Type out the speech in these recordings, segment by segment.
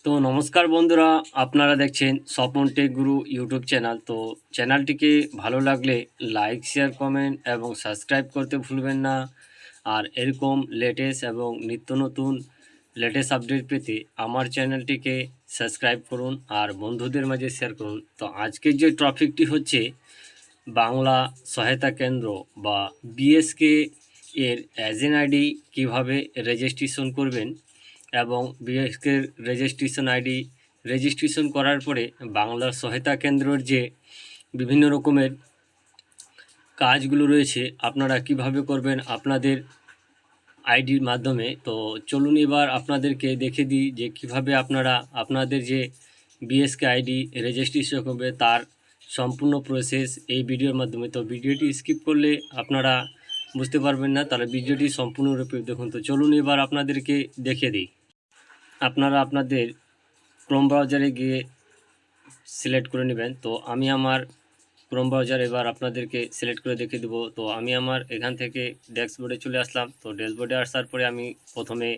তো নমস্কার বন্ধুরা, আপনারা দেখছেন স্বপন টেক গুরু ইউটিউব চ্যানেল। তো চ্যানেলটিকে ভালো লাগলে লাইক, শেয়ার, কমেন্ট এবং সাবস্ক্রাইব করতে ভুলবেন না। আর এরকম লেটেস্ট এবং নিত্য নতুন লেটেস্ট আপডেট পেতে আমার চ্যানেলটিকে সাবস্ক্রাইব করুন আর বন্ধুদের মাঝে শেয়ার করুন। তো আজকের যে টপিকটি হচ্ছে বাংলা সহায়তা কেন্দ্র বা বিএসকে এর এজেন্ট আইডি কীভাবে রেজিস্ট্রেশন করবেন এবং বিএসকে রেজিস্ট্রেশন করার পরে বাংলা সহায়তা কেন্দ্রের যে বিভিন্ন রকমের কাজগুলো রয়েছে আপনারা কিভাবে করবেন আপনাদের আইডির মাধ্যমে। তো চলুন এবার আপনাদেরকে দেখে দিই যে কিভাবে আপনারা আপনাদের যে বিএসকে আইডি রেজিস্ট্রেশন করবে তার সম্পূর্ণ প্রসেস এই ভিডিওর মাধ্যমে। তো ভিডিওটি স্কিপ করলে আপনারা বুঝতে পারবেন না, তাহলে ভিডিওটি সম্পূর্ণরূপে দেখুন। তো চলুন এবার আপনাদেরকে দেখে দিই। আপনারা আপনাদের ক্রোম ব্রাউজারে গিয়ে সিলেক্ট করে নেবেন। তো আমি আমার ক্রোম ব্রাউজার এবার আপনাদেরকে সিলেক্ট করে দেখিয়ে দেবো। তো আমি আমার এখান থেকে ড্যাশবোর্ডে চলে আসলাম। তো ড্যাশবোর্ডে আসার পরে আমি প্রথমে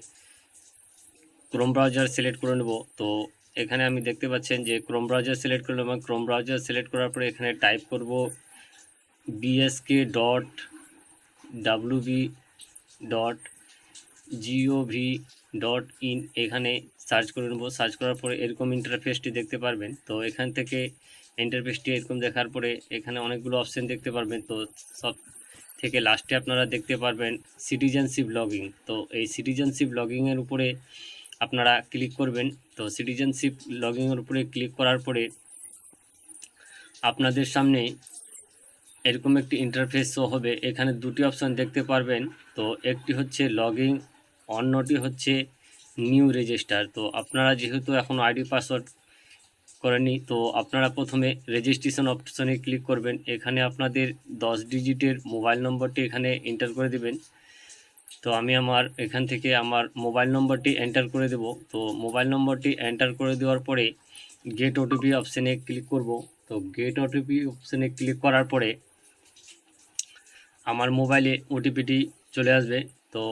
ক্রোম ব্রাউজার সিলেক্ট করে নেব। তো এখানে আমি দেখতে পাচ্ছেন যে ক্রোম ব্রাউজার সিলেক্ট করলাম এবং ক্রোম ব্রাউজার সিলেক্ট করার পরে এখানে টাইপ করব bsk.wv.gov.in এখানে সার্চ করে নেব। সার্চ করার পরে এরকম ইন্টারফেসটি দেখতে পারবেন। তো এখান থেকে ইন্টারফেসটি এরকম দেখার পরে এখানে অনেকগুলো অপশান দেখতে পারবেন। তো সব থেকে লাস্টে আপনারা দেখতে পারবেন সিটিজেনশিপ লগইন। তো এই সিটিজেনশিপ লগইনের উপরে আপনারা ক্লিক করবেন। তো সিটিজেনশিপ লগইনের উপরে ক্লিক করার পরে আপনাদের সামনে এরকম একটি ইন্টারফেস শো হবে। এখানে দুটি অপশান দেখতে পারবেন। তো একটি হচ্ছে লগইন, অন্যটি হচ্ছে নিউ রেজিস্টার। তো আপনারা যেহেতু এখন আইডি পাসওয়ার্ড করেনি, তো আপনারা প্রথমে রেজিস্ট্রেশন অপশানে ক্লিক করবেন। এখানে আপনাদের 10 ডিজিটের মোবাইল নম্বরটি এখানে এন্টার করে দেবেন। তো আমি আমার এখান থেকে আমার মোবাইল নম্বরটি এন্টার করে দেব। তো মোবাইল নম্বরটি এন্টার করে দেওয়ার পরে গেট ওটিপি অপশানে ক্লিক করব। তো গেট ওটিপি অপশানে ক্লিক করার পরে আমার মোবাইলে ওটিপিটি চলে আসবে। তো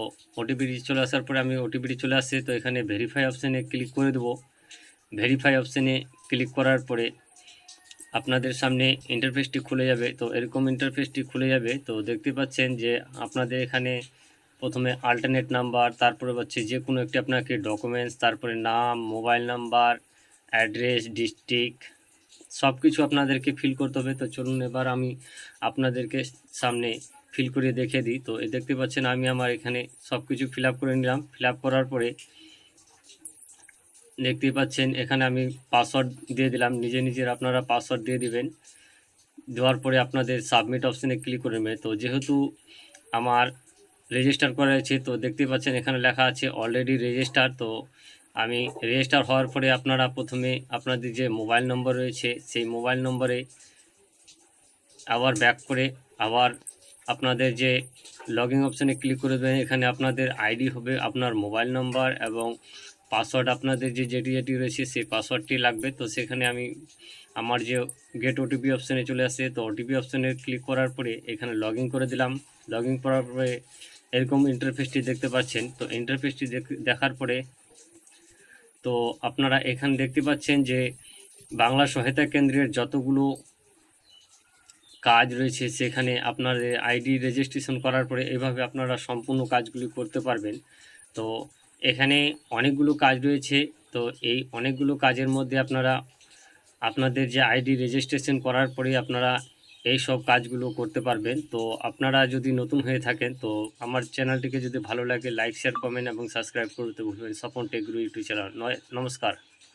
ওটিপিটি চলে আসার পরে আমি ওটিপিটি চলে আসছে। তো এখানে ভেরিফাই অপশানে ক্লিক করে দেব। ভেরিফাই অপশানে ক্লিক করার পরে আপনাদের সামনে ইন্টারফেসটি খুলে যাবে। তো এরকম ইন্টারফেসটি খুলে যাবে। তো দেখতে পাচ্ছেন যে আপনাদের এখানে প্রথমে আল্টারনেট নাম্বার, তারপরে হচ্ছে যে কোনো একটি আপনাকে ডকুমেন্টস, তারপরে নাম, মোবাইল নাম্বার, অ্যাড্রেস, ডিস্ট্রিক্ট সব কিছু আপনাদেরকে ফিল করতে হবে। তো চলুন এবার আমি আপনাদেরকে সামনে ফিল করে দেখে দিই। তো দেখতে পাচ্ছেন আমি আমার এখানে সব কিছু ফিল আপ করে নিলাম। ফিল আপ করার পরে দেখতেই পাচ্ছেন এখানে আমি পাসওয়ার্ড দিয়ে দিলাম। নিজের আপনারা পাসওয়ার্ড দিয়ে দিবেন। দেওয়ার পরে আপনাদের সাবমিট অপশানে ক্লিক করে নেবেন। তো যেহেতু আমার রেজিস্টার করা আছে, তো দেখতে পাচ্ছেন এখানে লেখা আছে অলরেডি রেজিস্টার। তো আমি রেজিস্টার হওয়ার পরে আপনারা প্রথমে আপনাদের যে মোবাইল নম্বর রয়েছে সেই মোবাইল নম্বরে আবার ব্যাক করে আবার আপনাদের যে লগইন অপশানে ক্লিক করে দেবেন। এখানে আপনাদের আইডি হবে, আপনার মোবাইল নম্বর এবং পাসওয়ার্ড আপনাদের যেটি রয়েছে সেই পাসওয়ার্ডটি লাগবে। তো সেখানে আমি আমার যে গেট ওটিপি অপশানে চলে আসে, তো ওটিপি অপশানে ক্লিক করার পরে এখানে লগইন করে দিলাম। লগইন করার পরে এরকম ইন্টারফেসটি দেখতে পাচ্ছেন। তো ইন্টারফেসটি দেখার পরে তো আপনারা এখানে দেখতে পাচ্ছেন যে বাংলা সহায়তা কেন্দ্রের যতগুলো কাজ রয়েছে সেখানে আপনাদের আইডি রেজিস্ট্রেশন করার পরে এভাবে আপনারা সম্পূর্ণ কাজগুলি করতে পারবেন। তো এখানে অনেকগুলো কাজ রয়েছে। তো এই অনেকগুলো কাজের মধ্যে আপনারা আপনাদের যে আইডি রেজিস্ট্রেশন করার পরে আপনারা এই সব কাজগুলো করতে পারবেন। তো আপনারা যদি নতুন হয়ে থাকেন তো আমার চ্যানেলটিকে যদি ভালো লাগে লাইক, শেয়ার, কমেন্ট এবং সাবস্ক্রাইব করতে ভুলবেন। স্বপন টেক গুরু ইউটিউব চ্যানেল। নমস্কার।